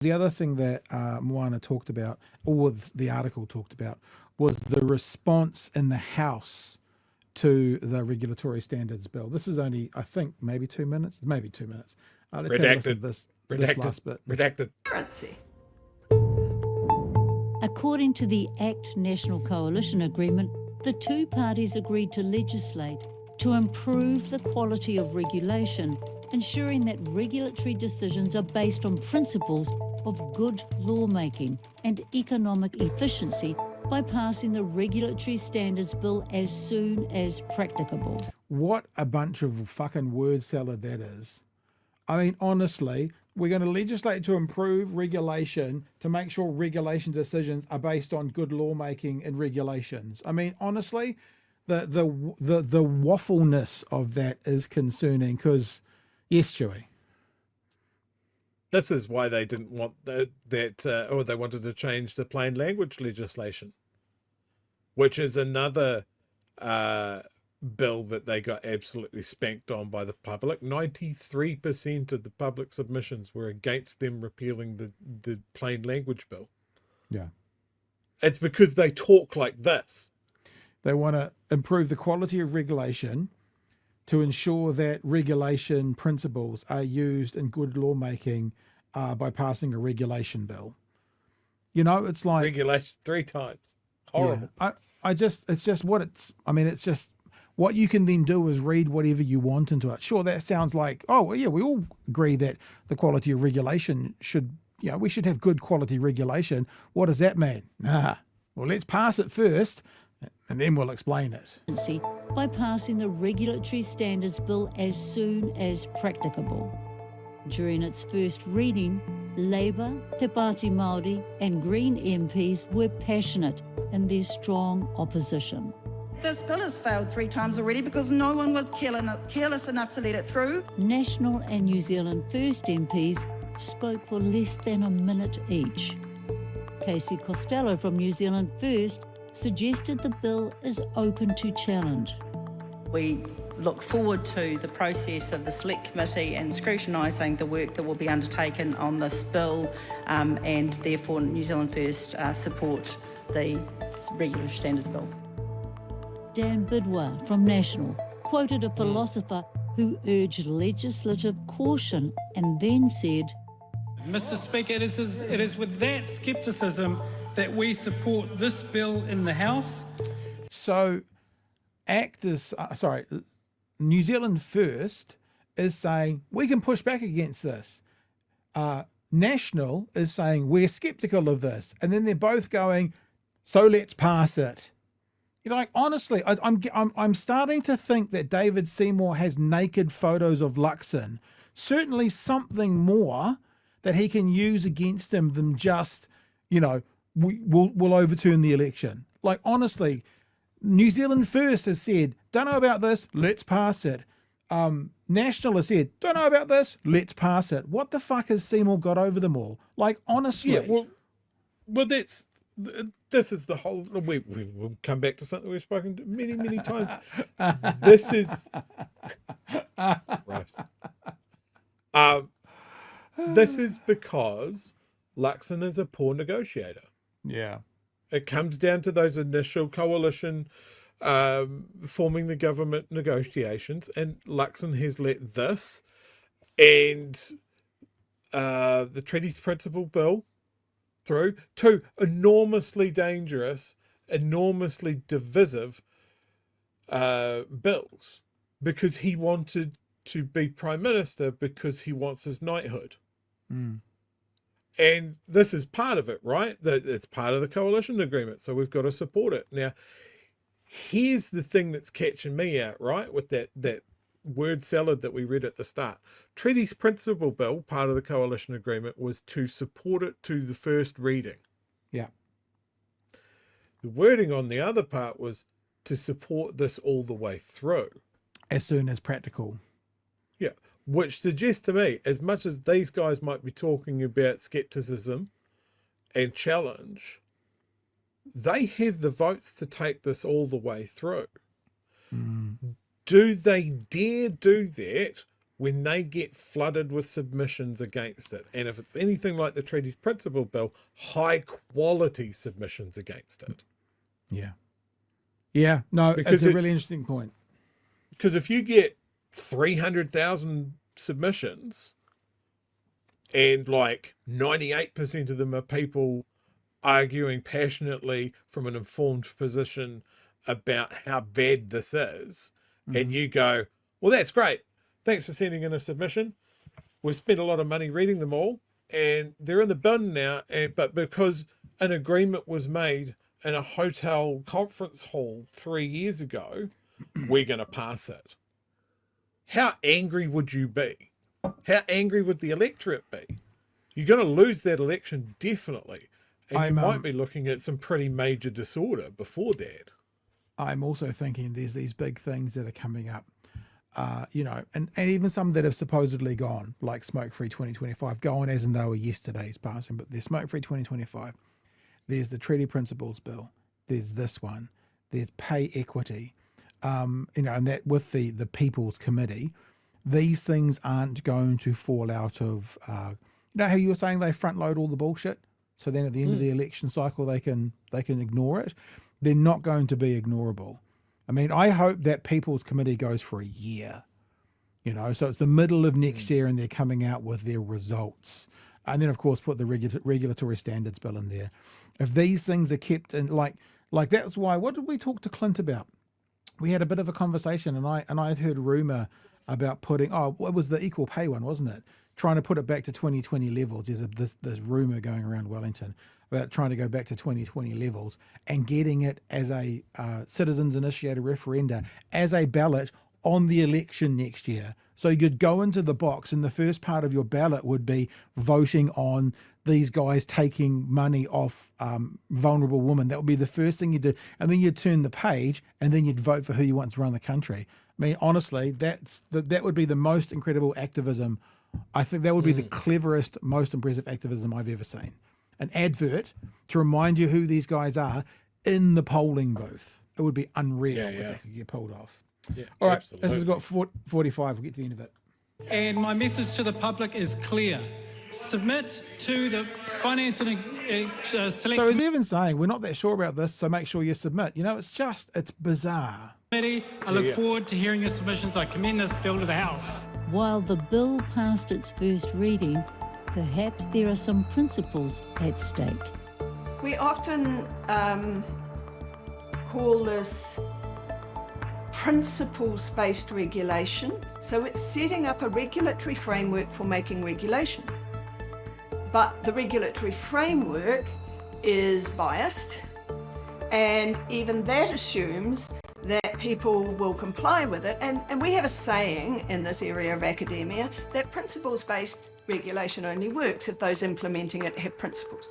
The other thing that Moana talked about, or the article talked about, was the response in the House to the regulatory standards bill. This is only, I think, maybe 2 minutes. Let's have a listen to this last bit. Redacted. According to the ACT National Coalition Agreement, the two parties agreed to legislate to improve the quality of regulation, ensuring that regulatory decisions are based on principles of good lawmaking and economic efficiency by passing the Regulatory Standards Bill as soon as practicable. What a bunch of fucking word salad that is. I mean, honestly, we're going to legislate to improve regulation to make sure regulation decisions are based on good lawmaking and regulations. I mean, honestly, the waffleness of that is concerning because, yes, Chewie. This is why they didn't want or they wanted to change the plain language legislation, which is another bill that they got absolutely spanked on by the public. 93% of the public submissions were against them repealing the plain language bill. Yeah. It's because they talk like this. They want to improve the quality of regulation to ensure that regulation principles are used in good lawmaking by passing a regulation bill. You know, it's like... Regulation 3 times. Horrible. Yeah, it's just what you can then do is read whatever you want into it. Sure, that sounds like, oh, well, yeah, we all agree that the quality of regulation should, we should have good quality regulation. What does that mean? Well, let's pass it first and then we'll explain it. By passing the Regulatory Standards Bill as soon as practicable. During its first reading, Labour, Te Pāti Māori and Green MPs were passionate in their strong opposition. This bill has failed 3 times already because no one was careless enough to let it through. National and New Zealand First MPs spoke for less than a minute each. Casey Costello from New Zealand First suggested the bill is open to challenge. We look forward to the process of the Select Committee and scrutinising the work that will be undertaken on this bill, and therefore New Zealand First support the Regulatory Standards Bill. Dan Bidwell from National quoted a philosopher who urged legislative caution and then said, Mr. Speaker, it is with that scepticism that we support this bill in the House. So New Zealand First is saying we can push back against this. National is saying we're skeptical of this. And then they're both going, so let's pass it. Like, honestly, I'm starting to think that David Seymour has naked photos of Luxon. Certainly something more that he can use against him than just, we'll overturn the election. Like, honestly, New Zealand First has said, don't know about this, let's pass it. National has said, don't know about this, let's pass it. What the fuck has Seymour got over them all? Like, honestly. Yeah, well, this is the whole... We'll come back to something we've spoken to many, many times. This is... Gross. This is because Luxon is a poor negotiator. Yeah. It comes down to those initial coalition forming the government negotiations, and Luxon has let this and the Treaties Principle Bill through, 2 enormously dangerous, enormously divisive bills, because he wanted to be Prime Minister because he wants his knighthood. Mm. And this is part of it, right? It's part of the coalition agreement, so we've got to support it. Now, here's the thing that's catching me out, right, with that word salad that we read at the start. Treaties Principle Bill, part of the coalition agreement, was to support it to the first reading. Yeah. The wording on the other part was to support this all the way through. As soon as practical. Yeah. Which suggests to me, as much as these guys might be talking about skepticism and challenge, they have the votes to take this all the way through. Mm. Do they dare do that when they get flooded with submissions against it, and if it's anything like the Treaty Principle Bill, high quality submissions against it. Yeah. Yeah, no, Because it's a really interesting point. Because if you get 300,000 submissions and like 98% of them are people arguing passionately from an informed position about how bad this is, and you go, well, that's great. Thanks for sending in a submission. We've spent a lot of money reading them all, and they're in the bin now. But because an agreement was made in a hotel conference hall 3 years ago, we're going to pass it. How angry would you be? How angry would the electorate be? You're going to lose that election, definitely. And you might be looking at some pretty major disorder before that. I'm also thinking there's these big things that are coming up, you know, and even some that have supposedly gone, like Smoke Free 2025, going as in they were yesterday's passing, but there's Smoke Free 2025. There's the Treaty Principles Bill. There's this one. There's pay equity, you know, and that with the People's Committee, these things aren't going to fall out of, you know how you were saying they front load all the bullshit? So then at the end of the election cycle, they can ignore it. They're not going to be ignorable. I mean, I hope that People's Committee goes for a year, you know, so it's the middle of next year and they're coming out with their results. And then, of course, put the regulatory standards bill in there. If these things are kept in, like that's why, what did we talk to Clint about? We had a bit of a conversation and I had heard rumour about putting, it was the equal pay one, wasn't it? Trying to put it back to 2020 levels. There's this rumour going around Wellington about trying to go back to 2020 levels and getting it as a citizens initiated referenda as a ballot on the election next year. So you'd go into the box and the first part of your ballot would be voting on these guys taking money off vulnerable women. That would be the first thing you do. And then you'd turn the page and then you'd vote for who you want to run the country. I mean, honestly, that would be the most incredible activism. I think that would be the cleverest, most impressive activism I've ever seen. An advert to remind you who these guys are in the polling booth. It would be unreal if that could get pulled off. Yeah, all right, absolutely. this has got 45. We'll get to the end of it. And my message to the public is clear. Submit to the Finance and Select So he's even saying, we're not that sure about this, so make sure you submit. You know, it's bizarre. Committee. I look forward to hearing your submissions. I commend this bill to the House. While the bill passed its first reading, perhaps there are some principles at stake. We often call this principles-based regulation. So it's setting up a regulatory framework for making regulation. But the regulatory framework is biased, and even that assumes that people will comply with it. And we have a saying in this area of academia that principles-based regulation only works if those implementing it have principles.